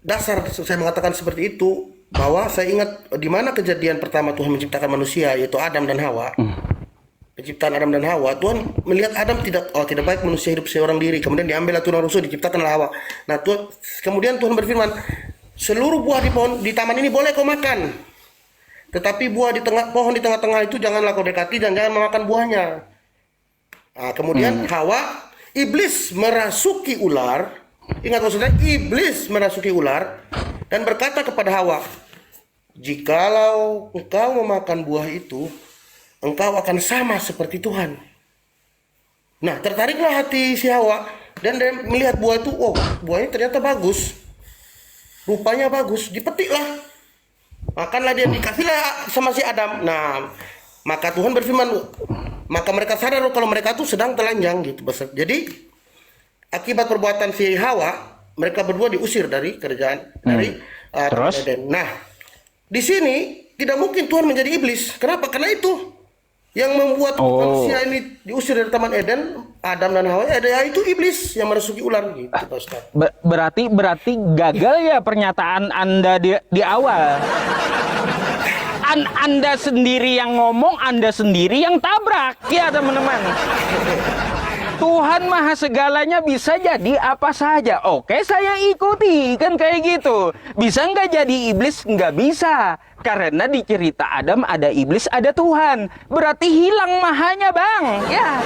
dasar saya mengatakan seperti itu, bahwa saya ingat di mana kejadian pertama Tuhan menciptakan manusia, yaitu Adam dan Hawa. Penciptaan Adam dan Hawa, Tuhan melihat Adam tidak baik manusia hidup seorang diri. Kemudian diambillah tulang rusuk, diciptakanlah Hawa. Nah, kemudian Tuhan berfirman, seluruh buah di taman ini boleh kau makan, tetapi buah di pohon di tengah-tengah itu janganlah kau dekati dan jangan memakan buahnya. Nah, kemudian Hawa, iblis merasuki ular. Ingat maksudnya, iblis merasuki ular dan berkata kepada Hawa, jikalau engkau memakan buah itu, engkau akan sama seperti Tuhan. Nah, tertariklah hati si Hawa dan dia melihat buah itu, oh, buahnya ternyata bagus. Rupanya bagus, dipetiklah. Makanlah dia, dikasihlah sama si Adam. Nah, maka Tuhan berfirman, maka mereka sadar kalau mereka itu sedang telanjang gitu. Jadi, akibat perbuatan si Hawa, mereka berdua diusir dari kerajaan dari Eden. Nah, di sini tidak mungkin Tuhan menjadi iblis. Kenapa? Karena itu yang membuat manusia ini diusir dari Taman Eden, Adam dan Hawa, itu iblis yang merasuki ular gitu, Pak Ustaz. Berarti gagal ya pernyataan Anda di awal. Anda sendiri yang ngomong, Anda sendiri yang tabrak ya teman-teman. Tuhan Maha Segalanya bisa jadi apa saja. Oke, saya ikuti, kan kayak gitu. Bisa nggak jadi iblis? Nggak bisa. Karena di cerita Adam ada iblis, ada Tuhan. Berarti hilang mahanya, Bang. Ya.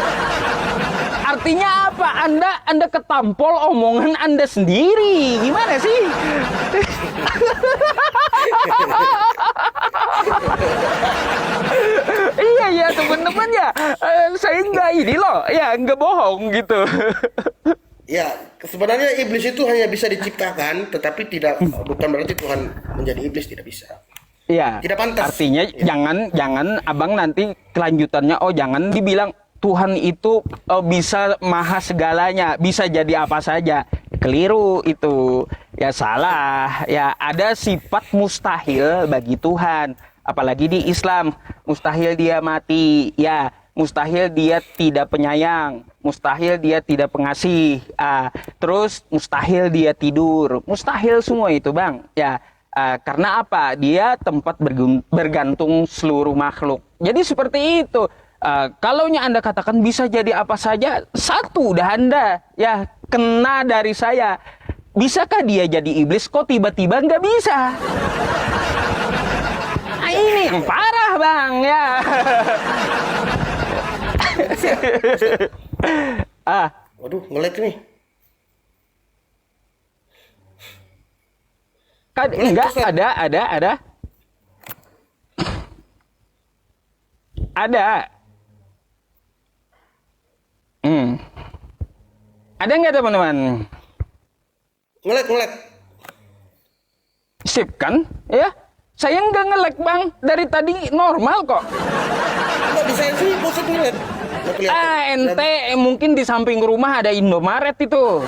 Artinya apa? Anda ketampol omongan Anda sendiri. Gimana sih? Iya teman-teman ya, saya nggak bohong gitu. Ya, sebenarnya iblis itu hanya bisa diciptakan, tetapi bukan berarti Tuhan menjadi iblis, tidak bisa. Iya. Tidak pantas. Artinya jangan abang nanti kelanjutannya, jangan dibilang Tuhan itu bisa maha segalanya, bisa jadi apa saja. Keliru itu, ya salah. Ya ada sifat mustahil bagi Tuhan. Apalagi di Islam, mustahil dia mati, ya, mustahil dia tidak penyayang, mustahil dia tidak pengasih, terus mustahil dia tidur, mustahil semua itu, Bang, ya, karena apa? Dia tempat bergantung seluruh makhluk. Jadi seperti itu. Kalaunya Anda katakan bisa jadi apa saja, satu dah Anda, ya, kena dari saya. Bisakah dia jadi iblis? Kok tiba-tiba nggak bisa? Ini yang parah, Bang, ya. Waduh, nge-lag nih. Enggak, ada. Ada. Ada nggak, teman-teman? Nge-lag. Sip kan? Ya. Saya nggak nge-lag, Bang. Dari tadi normal kok. Nggak bisa sih, bosan nge-lag. Ente mungkin di samping rumah ada Indomaret itu.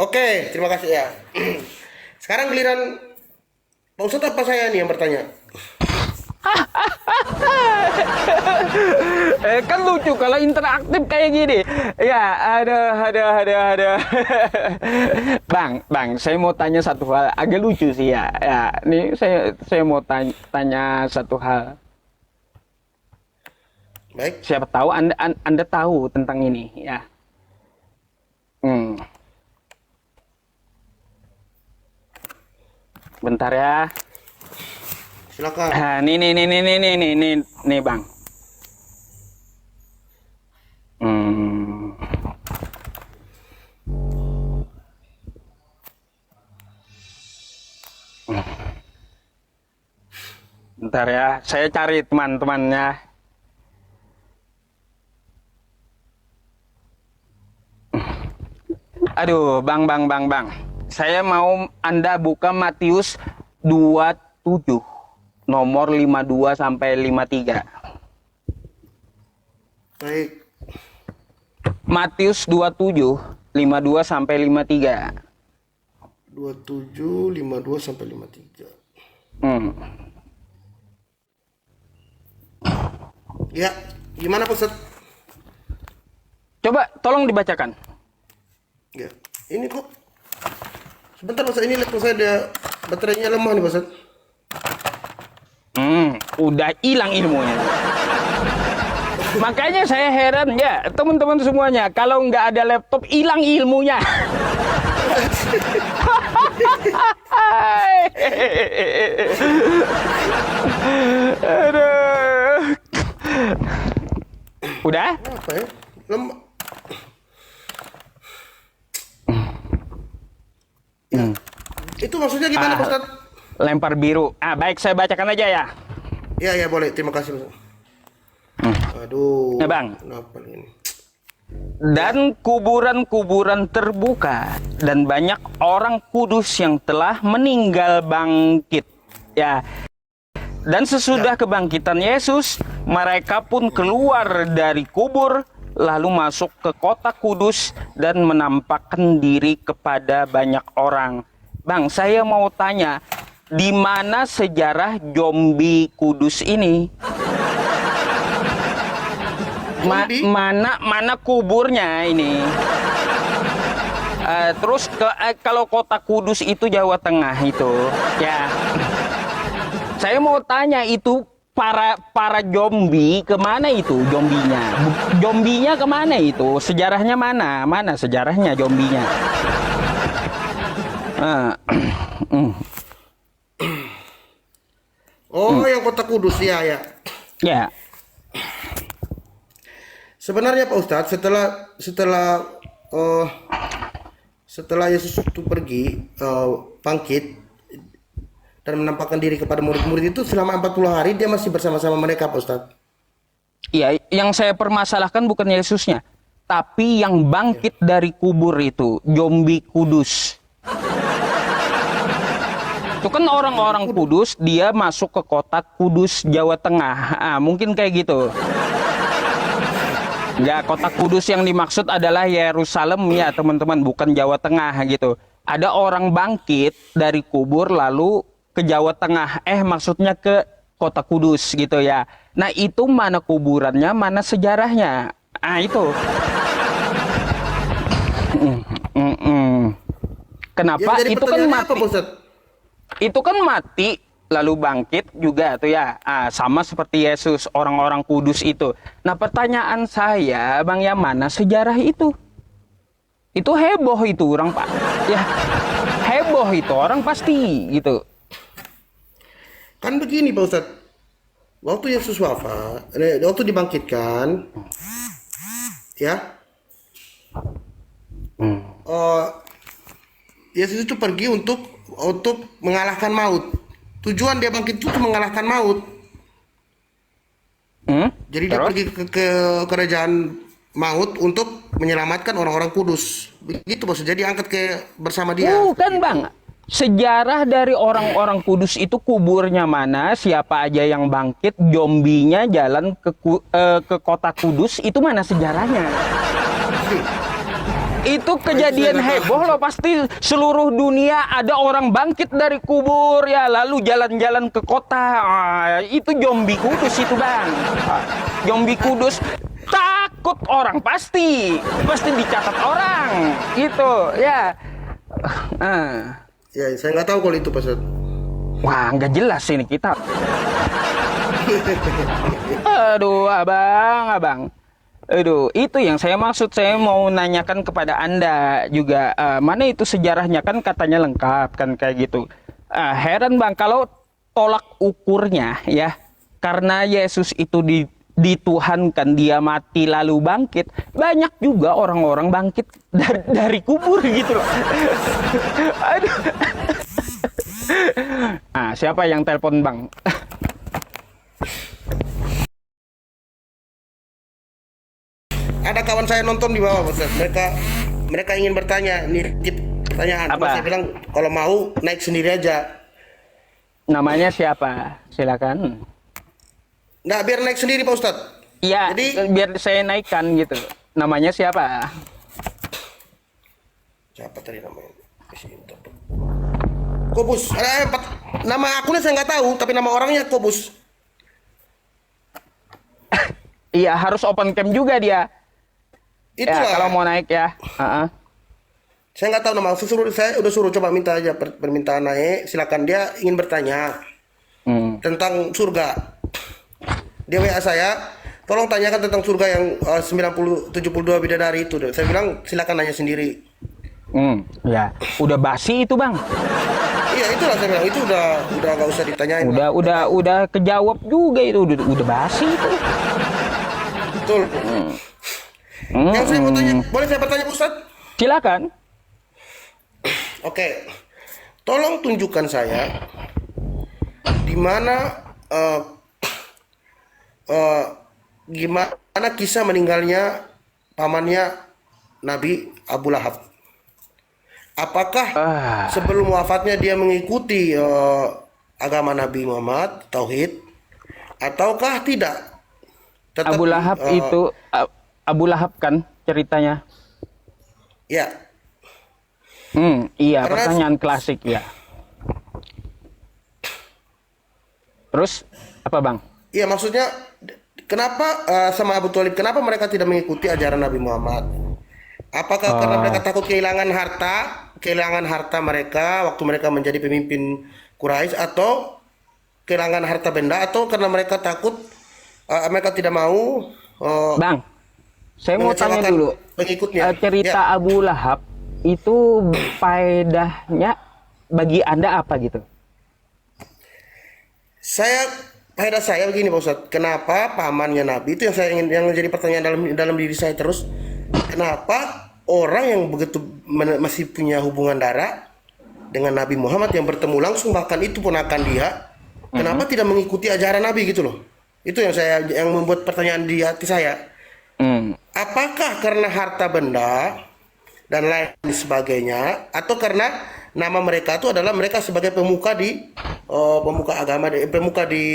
Oke, terima kasih ya. Sekarang giliran Pak Ustadz, apa saya nih yang bertanya? Kan lucu kalau interaktif kayak gini. Ya, ada. Bang, saya mau tanya satu hal, agak lucu sih ya. Ya, nih saya mau tanya satu hal. Baik. Siapa tahu Anda tahu tentang ini, ya. Bentar ya. Silakan. Nih, Bang. Bentar ya, saya cari teman-temannya. Aduh, Bang. Saya mau Anda buka Matius 27, nomor 52 sampai 53. Baik. Matius 27, 52 sampai 53. 27, 52 sampai 53. Ya, gimana Pak Ustadz? Coba tolong dibacakan. Ya, ini kok. Sebentar Pak Ustadz, ini laptop saya ada baterainya lemah nih Pak Ustadz. Udah hilang ilmunya. Makanya saya heran ya, teman-teman semuanya, kalau nggak ada laptop hilang ilmunya. Aduh. Udah? Apa ya? Lemah. Ya. Itu maksudnya gimana Pak Ustadz? Lempar biru. Baik, saya bacakan aja ya. Ya boleh, terima kasih Pak Ustadz. Aduh. Ya, Bang. Kenapa ini? Dan kuburan-kuburan terbuka dan banyak orang kudus yang telah meninggal bangkit. Ya. Dan sesudah kebangkitan Yesus, mereka pun keluar dari kubur lalu masuk ke kota kudus dan menampakkan diri kepada banyak orang. Bang, saya mau tanya, di mana sejarah zombie kudus ini? Mana kuburnya ini? Terus kalau kota Kudus itu Jawa Tengah itu, ya. Saya mau tanya itu para zombie kemana itu zombinya? Zombinya kemana itu? Sejarahnya mana? Mana sejarahnya zombinya? Yang kota Kudus ya. Ya. Sebenarnya Pak Ustadz, setelah Yesus itu pergi bangkit dan menampakkan diri kepada murid-murid itu, selama 40 hari dia masih bersama-sama mereka Pak Ustadz. Iya, yang saya permasalahkan bukan Yesusnya, tapi yang bangkit dari kubur itu, zombie kudus. Itu kan orang-orang kudus, dia masuk ke kota Kudus, Jawa Tengah. Mungkin kayak gitu. Ya, kota Kudus yang dimaksud adalah Yerusalem ya teman-teman, bukan Jawa Tengah gitu. Ada orang bangkit dari kubur lalu ke Jawa Tengah, maksudnya ke kota Kudus gitu ya. Nah itu mana kuburannya, mana sejarahnya? Itu. Kenapa? Itu kan mati. Itu kan mati lalu bangkit juga tuh ya, sama seperti Yesus, orang-orang kudus itu. Nah pertanyaan saya, Bang, yang mana sejarah itu? Itu heboh itu orang Pak, ya heboh itu orang pasti gitu. Kan begini Pak Ustadz, waktu Yesus wafat, waktu dibangkitkan, ya, Yesus itu pergi untuk mengalahkan maut. Tujuan dia bangkit itu mengalahkan maut. Jadi dia pergi ke kerajaan maut untuk menyelamatkan orang-orang kudus. Begitu bos. Jadi angkat bersama dia. Bukan Bang. Sejarah dari orang-orang kudus itu kuburnya mana, siapa aja yang bangkit, zombinya jalan ke kota Kudus, itu mana sejarahnya? Itu kejadian heboh loh, pasti seluruh dunia ada orang bangkit dari kubur ya, lalu jalan-jalan ke kota. Itu zombie kudus itu Bang. Zombie kudus takut orang, pasti dicatat orang gitu ya. Ya saya nggak tahu kalau itu Pak Ustadz. Wah nggak jelas ini kita. Aduh abang. Aduh, itu yang saya maksud. Saya mau nanyakan kepada Anda juga, mana itu sejarahnya, kan katanya lengkap kan kayak gitu. Heran Bang, kalau tolak ukurnya ya, karena Yesus itu dituhankan, dia mati lalu bangkit, banyak juga orang-orang bangkit dari kubur gitu loh. Aduh. Siapa yang telepon Bang? Ada kawan saya nonton di bawah, Ustaz. Mereka ingin bertanya, nitip pertanyaan. Saya bilang kalau mau naik sendiri aja. Namanya siapa? Silakan. Nggak, biar naik sendiri Pak Ustaz. Iya, jadi biar saya naikkan gitu. Namanya siapa? Siapa tadi namanya? Kobus. Nama akunnya saya nggak tahu, tapi nama orangnya Kobus. Iya, harus open cam juga dia. Itulah. kalau mau naik ya. Heeh. Saya nggak tahu nama. Saya udah suruh coba minta aja permintaan naik. Silakan, dia ingin bertanya Hmm. tentang surga. Dia WA saya, tolong tanyakan tentang surga yang 72 bidadari itu. Saya bilang silakan nanya sendiri. Ya, udah basi itu bang. Iya, itulah saya bilang, itu udah nggak usah ditanyain. Udah kejawab juga itu, udah basi itu. Betul. Yang saya mau tanya, boleh saya bertanya Ustadz? Silakan. Oke, tolong tunjukkan saya di mana gimana kisah meninggalnya pamannya Nabi Abu Lahab. Apakah sebelum wafatnya dia mengikuti agama Nabi Muhammad, Tauhid, ataukah tidak? Tetap, Abu Lahab itu Abu Lahab kan ceritanya. Ya, Iya, Karena- pertanyaan klasik ya. Terus apa bang? iya maksudnya kenapa sama Abu Thalib, kenapa mereka tidak mengikuti ajaran Nabi Muhammad? Apakah karena mereka takut kehilangan harta mereka waktu mereka menjadi pemimpin Quraisy, atau kehilangan harta benda, atau karena mereka takut mereka tidak mau Bang, saya mau tanya mengecewakan dulu. pengikutnya? Cerita Ya. Abu Lahab itu faedahnya bagi Anda apa gitu? Faedah saya begini Pak Ustadz, kenapa pamannya Nabi itu yang menjadi pertanyaan dalam diri saya terus, kenapa orang yang begitu masih punya hubungan darah dengan Nabi Muhammad yang bertemu langsung, bahkan itu ponakan dia, kenapa tidak mengikuti ajaran Nabi gitu loh? Itu yang membuat pertanyaan di hati saya. Apakah karena harta benda dan lain sebagainya, atau karena nama mereka itu adalah mereka sebagai pemuka agama, pemuka di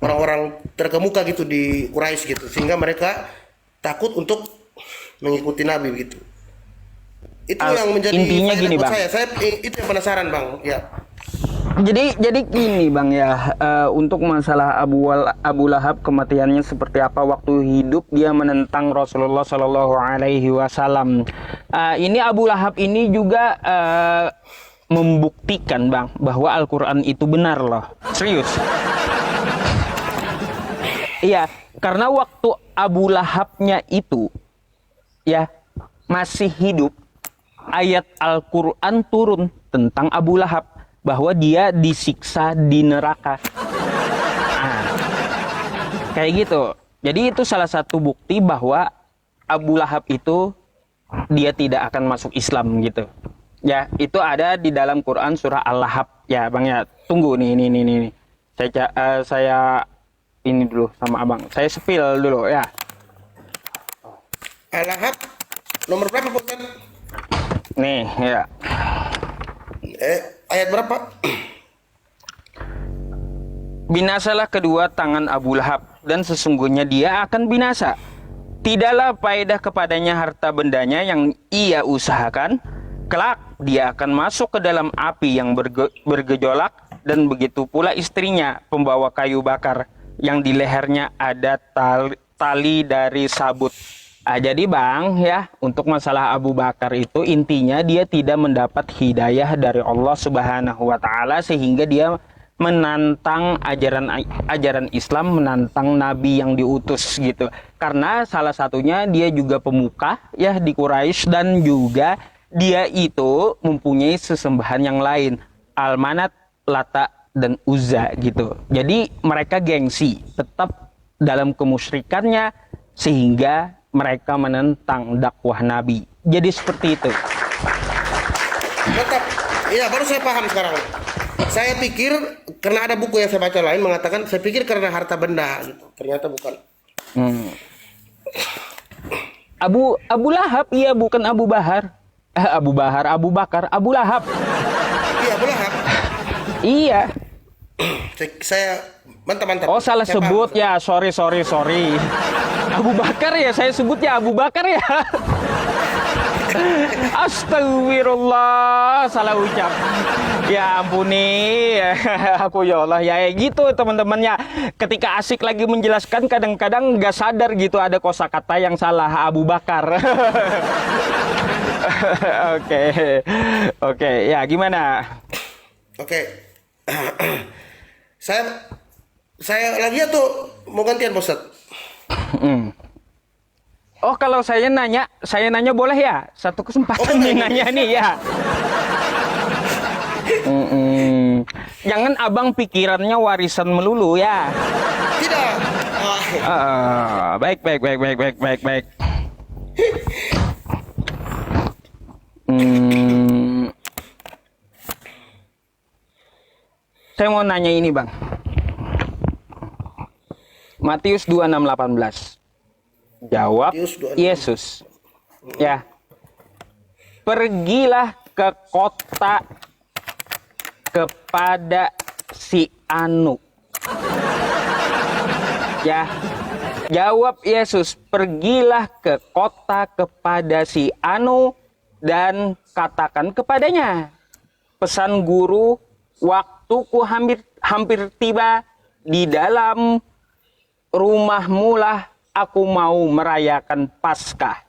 orang-orang terkemuka gitu di Quraisy gitu, sehingga mereka takut untuk mengikuti Nabi gitu. Itu yang menjadi intinya faedah gini, buat Bang. saya itu yang penasaran Bang ya. Jadi gini bang ya, untuk masalah Abu Lahab kematiannya seperti apa waktu hidup dia menentang Rasulullah Shallallahu Alaihi Wasallam. Ini Abu Lahab ini juga membuktikan bang bahwa Al-Quran itu benar loh, serius. Iya, karena waktu Abu Lahabnya itu ya masih hidup, ayat Al-Quran turun tentang Abu Lahab, bahwa dia disiksa di neraka. Kayak gitu. Jadi itu salah satu bukti bahwa Abu Lahab itu dia tidak akan masuk Islam gitu. Ya, itu ada di dalam Quran surah Al-Lahab. Ya, Bang ya. Tunggu nih. Saya ini dulu sama Abang. Saya spill dulu ya. Al-Lahab nomor berapa Pak Ustadz? Nih, ya. Ayat berapa? Binasalah kedua tangan Abu Lahab, dan sesungguhnya dia akan binasa. Tidaklah faedah kepadanya harta bendanya yang ia usahakan. Kelak dia akan masuk ke dalam api yang bergejolak, dan begitu pula istrinya, pembawa kayu bakar, yang di lehernya ada tali dari sabut. Jadi bang ya, untuk masalah Abu Bakar itu intinya dia tidak mendapat hidayah dari Allah Subhanahu wa Ta'ala, sehingga dia menantang ajaran Islam, menantang Nabi yang diutus gitu. Karena salah satunya dia juga pemuka ya di Quraisy, dan juga dia itu mempunyai sesembahan yang lain, Al-Manat, Lata, dan Uzza gitu. Jadi mereka gengsi tetap dalam kemusyrikannya, sehingga mereka menentang dakwah Nabi. Jadi seperti itu. Tetap, iya baru saya paham sekarang. Saya pikir karena ada buku yang saya baca lain mengatakan, saya pikir karena harta benda gitu. Ternyata bukan. Abu Lahab, iya, bukan Abu Bakar, Abu Lahab. Iya, Abu Lahab. Iya. Saya mantap. Oh, salah Saya sebut paham. ya. Sorry. Abu Bakar ya, saya sebut ya Abu Bakar ya. Astagfirullah, salah ucap. Ya ampuni, aku ya Allah ya gitu teman-temannya. Ketika asik lagi menjelaskan kadang-kadang nggak sadar gitu ada kosakata yang salah. Abu Bakar. Oke, oke, ya gimana? Oke. Saya lagi ya tuh mau gantian Pak Ustadz. Hmm. Oh kalau saya nanya boleh ya? Satu kesempatan nih nanya nih ya. Jangan abang pikirannya warisan melulu ya. Tidak. Baik. Saya mau nanya ini bang. Matius 26:18. Jawab Matius 26. Yesus. Ya. Pergilah ke kota kepada si Anu. Ya. Jawab Yesus, pergilah ke kota kepada si Anu dan katakan kepadanya, pesan guru, waktuku hampir tiba, di dalam rumahmu lah aku mau merayakan Paskah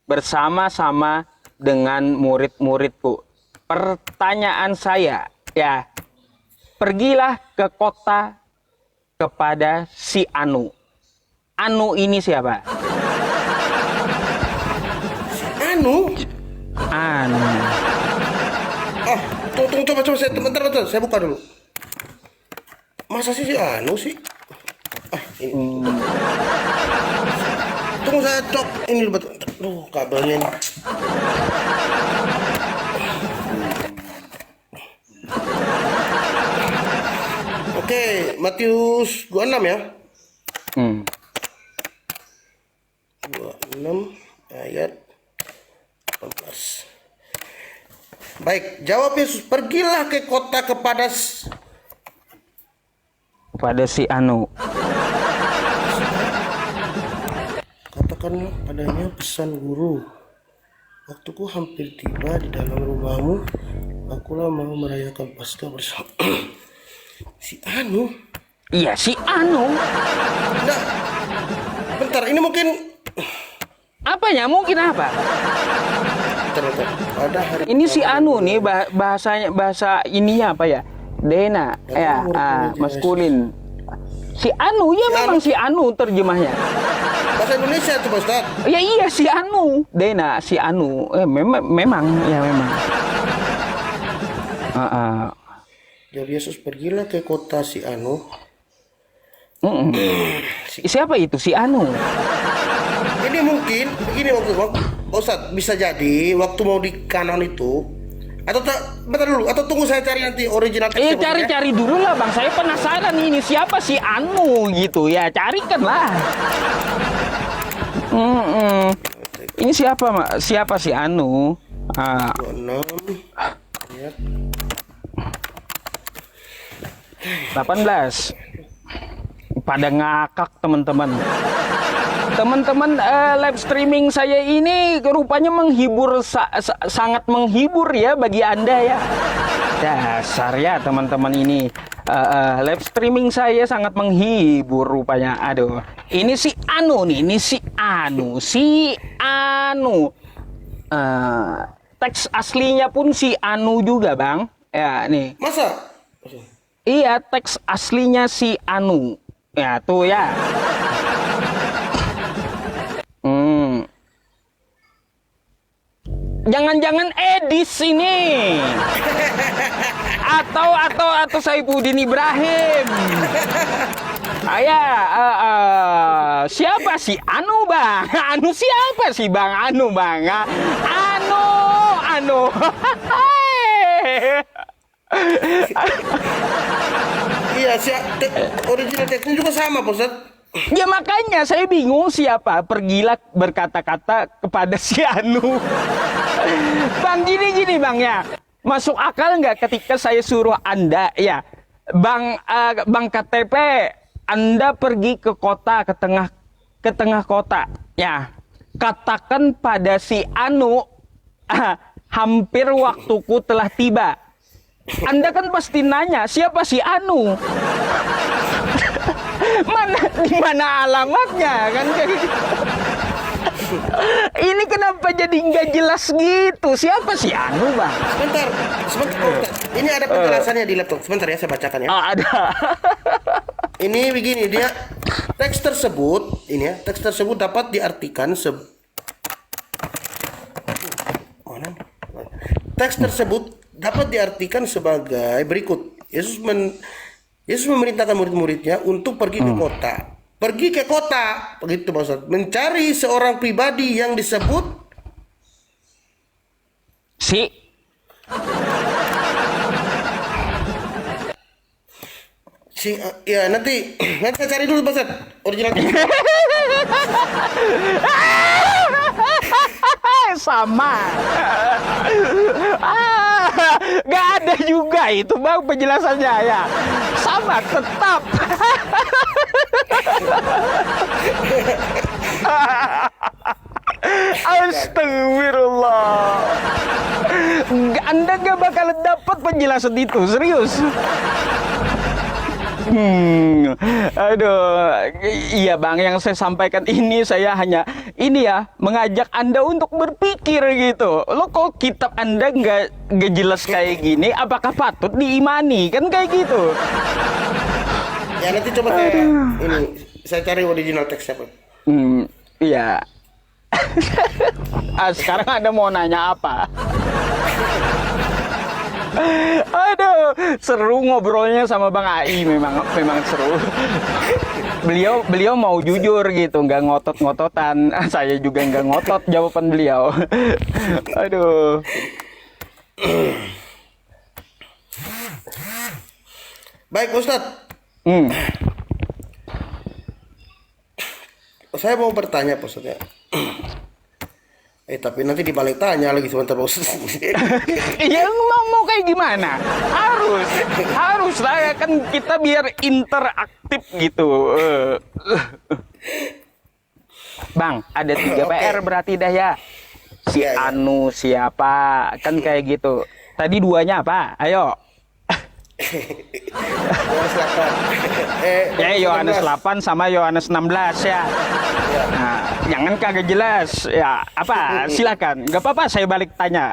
bersama-sama dengan murid-muridku. Pertanyaan saya, ya, pergilah ke kota kepada si Anu. Anu ini siapa? Anu. Anu. Tunggu, coba saya bentar, saya buka dulu. Masa sih si Anu sih? Ini. Tunggu saya cok ini dulu. Duh, kabelnya ini. Oke, Matius 26 ya. 26 ayat 18. Baik, jawab Yesus, pergilah ke kota kepada si Anu. katakanlah padanya, pesan guru, waktuku hampir tiba, di dalam rumahmu akulah mau merayakan Paskah bersama. Si Anu. Iya, si Anu. Nah, bentar, ini mungkin Apanya? Mungkin apa? bentar. Pada hari Ini si Anu nih bahasa ininya apa ya? Dena, ya, maskulin. Si Anu, ya memang si Anu terjemahnya. bahasa Indonesia tuh Pak Ustaz. Ya iya si Anu, Dena, si Anu. Memang. Jadi Yesus, pergilah ke kota si Anu. Siapa itu si Anu? Ini mungkin begini waktu Ustaz, bisa jadi waktu mau di kanon itu, atau bentar dulu, atau tunggu saya cari nanti original teksnya. Cari dulu lah bang, saya penasaran ini siapa si Anu gitu ya, carikan lah. Ini siapa si Anu? 26 ayat 18. Pada ngakak teman-teman. Live streaming saya ini rupanya menghibur, sangat menghibur ya bagi Anda ya. Dasar ya teman-teman ini. Live streaming saya sangat menghibur rupanya. Aduh, ini si Anu nih, si Anu. Teks aslinya pun si Anu juga bang. Ya nih. Masa? Iya, teks aslinya si Anu. Ya tuh ya. Jangan-jangan Edis ini. Atau Saifuddin Ibrahim. Siapa sih Anu bang? Anu siapa sih bang? Anu bang? Anu. Iya, original teksnya juga sama Pak Ustaz. Ya makanya saya bingung siapa. Pergilah berkata-kata kepada si Anu. Bang gini bang ya. Masuk akal nggak ketika saya suruh Anda ya, Bang KTP, Anda pergi ke kota, ke tengah kota ya. Katakan pada si Anu hampir waktuku telah tiba. Anda kan pasti nanya, siapa si Anu? Di mana alamatnya kan kayak gitu. Ini kenapa jadi nggak jelas gitu? Siapa si Anu, Bang? Sebentar. Oh, ini ada penjelasannya di laptop. Sebentar ya, saya bacakan ya. Oh, ada. Ini begini, dia teks tersebut, ini ya, teks tersebut dapat diartikan mana? Teks tersebut dapat diartikan sebagai berikut. Yesus memerintahkan murid-muridnya untuk pergi ke kota. Pergi ke kota, begitu maksud. Mencari seorang pribadi yang disebut ya nanti saya cari dulu Baset original. Sama. Gak ada juga itu, Bang, penjelasannya ya. Sama tetap. Astagfirullah. Anda gak bakal dapat penjelasan itu, serius. Aduh, iya Bang, yang saya sampaikan ini saya hanya mengajak Anda untuk berpikir gitu. Lo kok kitab Anda nggak jelas kayak gini, apakah patut diimani kan kayak gitu? Ya nanti coba saya cari original teksnya Pak. Iya. Sekarang Anda mau nanya apa? Aduh, seru ngobrolnya sama Bang Ai, memang seru. Beliau mau jujur gitu, nggak ngotot-ngototan. Saya juga nggak ngotot jawaban beliau. Aduh. Baik Ustadz. Saya mau bertanya Pak Ustadz ya. Tapi nanti dibalik tanya lagi sebentar Pak Ustadz. Ya mau kayak gimana? Harus lah kan kita biar interaktif gitu. Bang, ada 3 PR berarti dah ya. Si Anu siapa? Kan kayak gitu. Tadi 2-nya apa? Ayo. Yohanes 8 sama Yohanes 16 ya. Nah, jangan kagak jelas ya. Apa? Silakan. Gak apa-apa saya balik tanya.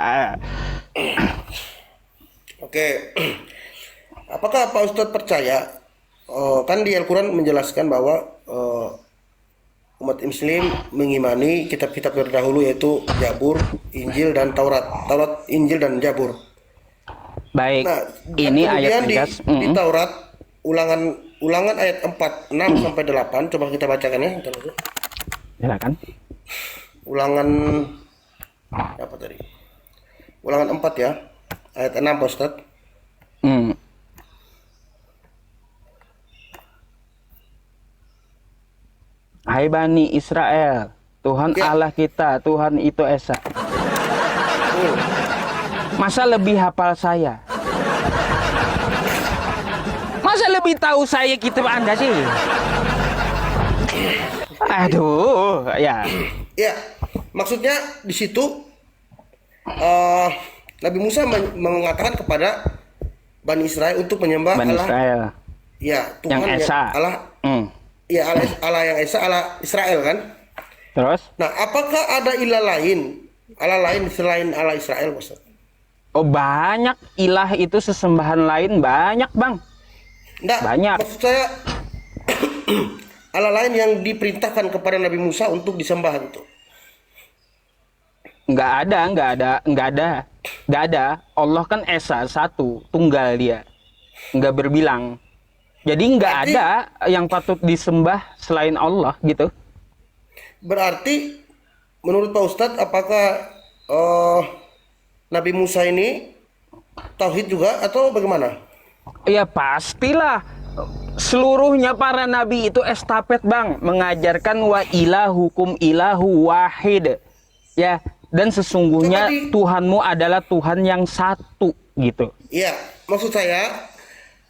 Oke. Apakah Pak Ustadz percaya kan di Al-Quran menjelaskan bahwa umat Muslim mengimani kitab-kitab terdahulu yaitu Zabur, Injil dan Taurat. Taurat, Injil dan Zabur. Baik. Nah, ini ayat di Taurat ulangan ayat 4, 6 sampai 8 coba kita bacakan ya. Silakan. Ulangan apa tadi? Ulangan 4 ya. Ayat 6 Pak Ustadz. Hai Bani Israel, Tuhan Allah kita, Tuhan itu Esa. Masa lebih hafal saya? Masa lebih tahu saya kitab Anda sih? Aduh, ya. Ya, maksudnya di situ Nabi Musa mengatakan kepada Bani Israel untuk menyembah Bani Allah. Israel. Ya, Tuhan yang Esa. Allah. Ya, Allah yang Esa, Allah Israel kan? Terus? Nah, apakah ada ilah lain? Allah lain selain Allah Israel, Ustaz? Oh, banyak ilah itu sesembahan lain banyak, Bang. Nggak, banyak. Maksud saya Allah lain yang diperintahkan kepada Nabi Musa untuk disembah itu. Nggak ada. Allah kan Esa, satu, tunggal dia. Nggak berbilang. Jadi nggak ada yang patut disembah selain Allah gitu. Berarti menurut Pak Ustadz apakah Nabi Musa ini tauhid juga atau bagaimana? Ya pastilah. Seluruhnya para nabi itu estafet, Bang, mengajarkan wa ilahukum ilahu wahid. Ya, dan sesungguhnya Tuhanmu adalah Tuhan yang satu gitu. Iya, maksud saya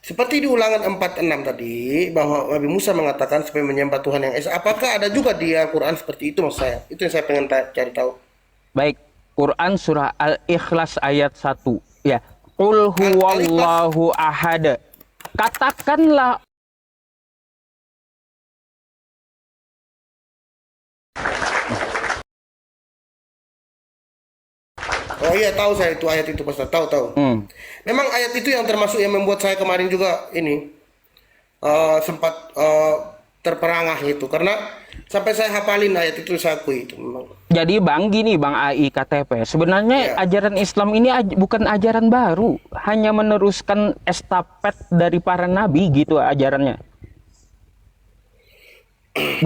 seperti di Ulangan 4:6 tadi bahwa Nabi Musa mengatakan supaya menyembah Tuhan yang esa. Apakah ada juga di Al-Qur'an seperti itu maksud saya? Itu yang saya pengen cari tahu. Baik. Quran surah Al-Ikhlas ayat 1. Ya. Qul huwallahu ahad. Katakanlah. Oh iya, tahu saya itu ayat itu, Ustaz. Tahu. Memang ayat itu yang termasuk yang membuat saya kemarin juga ini sempat terperangah gitu, karena sampai saya hafalin ayat itu, saya akui itu memang. Jadi Bang, gini Bang AI KTP, sebenarnya Iya. ajaran Islam ini bukan ajaran baru, hanya meneruskan estafet dari para nabi gitu ajarannya.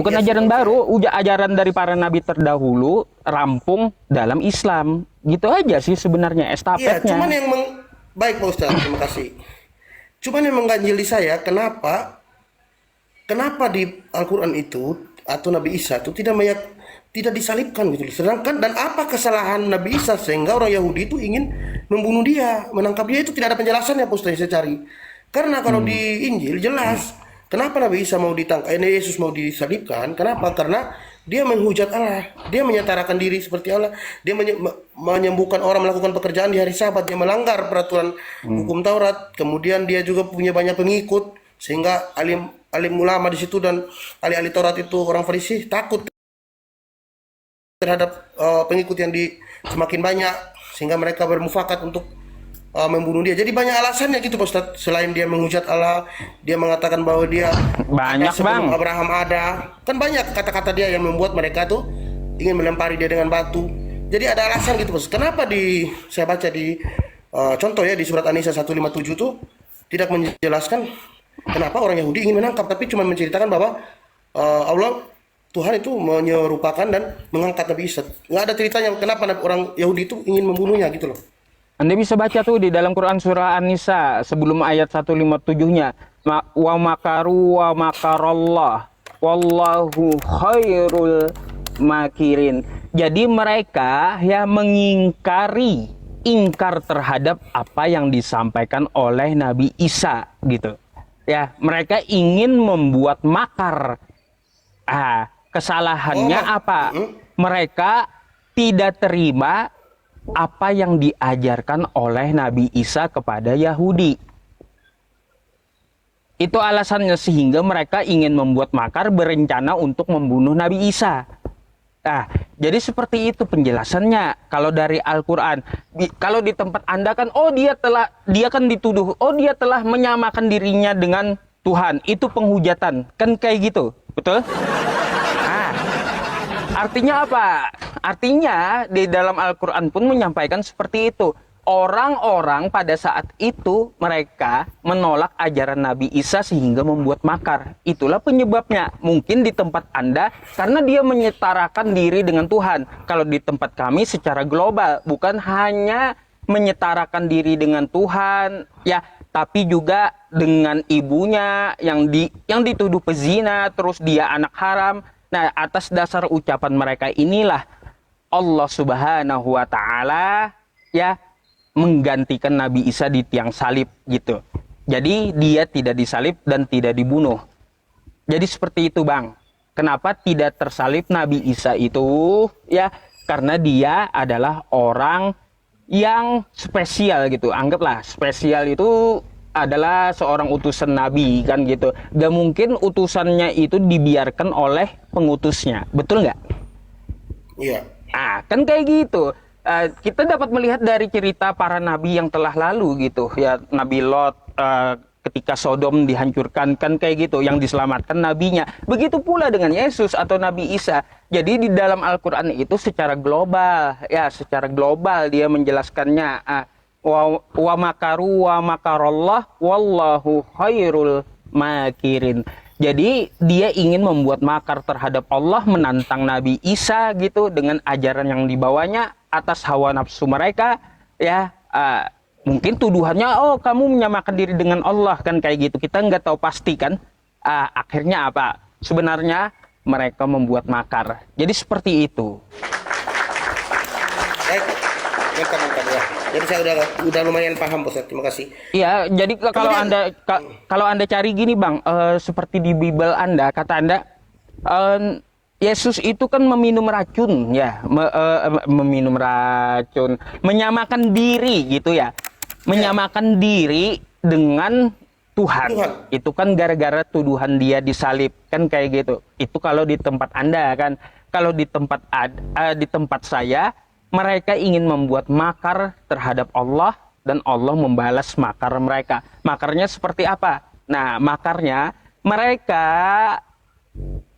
Bukan ajaran baru, ajaran dari para nabi terdahulu rampung dalam Islam. Gitu aja sih sebenarnya Iya, estafetnya. cuman yang baik Pak Ustaz, terima kasih. Cuman yang mengganjili saya, kenapa di Al-Quran itu atau Nabi Isa itu tidak disalibkan gitu. Sedangkan dan apa kesalahan Nabi Isa sehingga orang Yahudi itu ingin membunuh dia, menangkap dia, itu tidak ada penjelasannya Pak Ustaz, yang saya cari. Karena kalau di Injil jelas kenapa Nabi Isa mau ditangkap, Yesus mau disalibkan. Kenapa? Karena dia menghujat Allah, dia menyetarakan diri seperti Allah, dia menyembuhkan orang melakukan pekerjaan di hari Sabat, dia melanggar peraturan hukum Taurat, kemudian dia juga punya banyak pengikut, sehingga alim ulama di situ dan ahli-ahli Taurat itu orang Farisi takut terhadap pengikut yang semakin banyak, sehingga mereka bermufakat untuk membunuh dia. Jadi banyak alasannya gitu Pak Ustadz. Selain dia menghujat Allah, dia mengatakan bahwa dia Banyak, ada sebelum Bang. Abraham ada. Kan banyak kata-kata dia yang membuat mereka tuh ingin melempari dia dengan batu. Jadi ada alasan gitu Pak Ustadz. Kenapa saya baca di contoh ya di surat An-Nisa 157 tuh tidak menjelaskan kenapa orang Yahudi ingin menangkap, tapi cuma menceritakan bahwa Allah Tuhan itu menyerupakan dan mengangkat Nabi Isa. Nggak ada ceritanya kenapa orang Yahudi itu ingin membunuhnya gitu loh. Anda bisa baca tuh di dalam Quran surah An-Nisa sebelum ayat 157-nya. Wa makaru wa makarallah wallahu khairul makirin. Jadi mereka ya ingkar terhadap apa yang disampaikan oleh Nabi Isa gitu. Ya, mereka ingin membuat makar. Kesalahannya apa? Mereka tidak terima apa yang diajarkan oleh Nabi Isa kepada Yahudi. Itu alasannya sehingga mereka ingin membuat makar, berencana untuk membunuh Nabi Isa. Nah, jadi seperti itu penjelasannya kalau dari Al-Quran. Kalau di tempat Anda kan, dia kan dituduh, dia telah menyamakan dirinya dengan Tuhan. Itu penghujatan, kan kayak gitu, betul? Artinya apa? Artinya di dalam Al-Quran pun menyampaikan seperti itu. Orang-orang pada saat itu mereka menolak ajaran Nabi Isa sehingga membuat makar. Itulah penyebabnya. Mungkin di tempat Anda karena dia menyetarakan diri dengan Tuhan. Kalau di tempat kami secara global, bukan hanya menyetarakan diri dengan Tuhan, ya, tapi juga dengan ibunya yang dituduh pezina, terus dia anak haram. Nah, atas dasar ucapan mereka inilah Allah Subhanahu wa taala ya menggantikan Nabi Isa di tiang salib gitu. Jadi dia tidak disalib dan tidak dibunuh. Jadi seperti itu, Bang. Kenapa tidak tersalib Nabi Isa itu? Ya, karena dia adalah orang yang spesial gitu. Anggaplah spesial itu adalah seorang utusan Nabi kan gitu. Gak mungkin utusannya itu dibiarkan oleh pengutusnya. Betul nggak? Iya. Kan kayak gitu. Kita dapat melihat dari cerita para nabi yang telah lalu gitu. Ya, Nabi Lot ketika Sodom dihancurkan kan kayak gitu. Yang diselamatkan nabinya. Begitu pula dengan Yesus atau Nabi Isa. Jadi di dalam Al-Quran itu secara global. Ya, secara global dia menjelaskannya. Wa makaru wa makarallah wallahu khairul makirin. Jadi dia ingin membuat makar terhadap Allah, menantang Nabi Isa gitu dengan ajaran yang dibawanya atas hawa nafsu mereka ya. Mungkin tuduhannya kamu menyamakan diri dengan Allah kan kayak gitu. Kita nggak tahu pasti kan. Akhirnya apa? Sebenarnya mereka membuat makar. Jadi seperti itu. Baik. Mantap ya. Jadi saya udah lumayan paham Bos. Terima kasih. Iya, jadi kalau Anda cari gini Bang, seperti di Bible Anda, kata Anda Yesus itu kan meminum racun ya, meminum racun, menyamakan diri gitu ya. Menyamakan diri dengan Tuhan. Itu kan gara-gara tuduhan dia disalib kan kayak gitu. Itu kalau di tempat Anda kan. Kalau di tempat saya, mereka ingin membuat makar terhadap Allah dan Allah membalas makar mereka. Makarnya seperti apa? Nah, makarnya mereka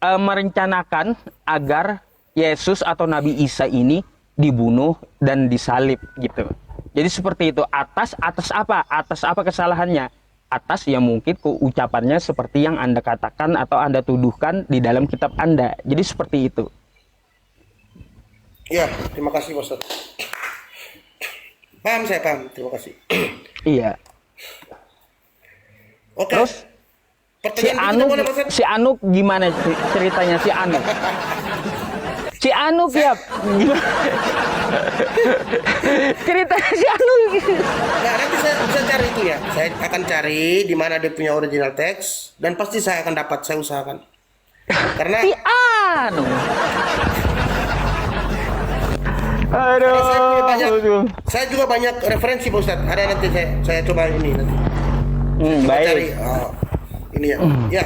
merencanakan agar Yesus atau Nabi Isa ini dibunuh dan disalib gitu. Jadi seperti itu. Atas apa? Atas apa kesalahannya? Atas yang mungkin ucapannya seperti yang Anda katakan atau Anda tuduhkan di dalam kitab Anda. Jadi seperti itu. Ya, terima kasih Pak Ustadz. Paham, saya paham. Terima kasih. Iya. Oke. Terus Pertanyaan si Anu gimana ceritanya si Anu? Si Anu ya gimana? Ceritanya si Anu. Nah, nanti saya bisa cari itu ya. Saya akan cari di mana dia punya original teks dan pasti saya akan dapat, saya usahakan. Karena Si Anu. saya juga banyak referensi Pak Ustadz. Ada nanti saya coba ini nanti. Coba Baik. cari. Oh, ini ya. Ya.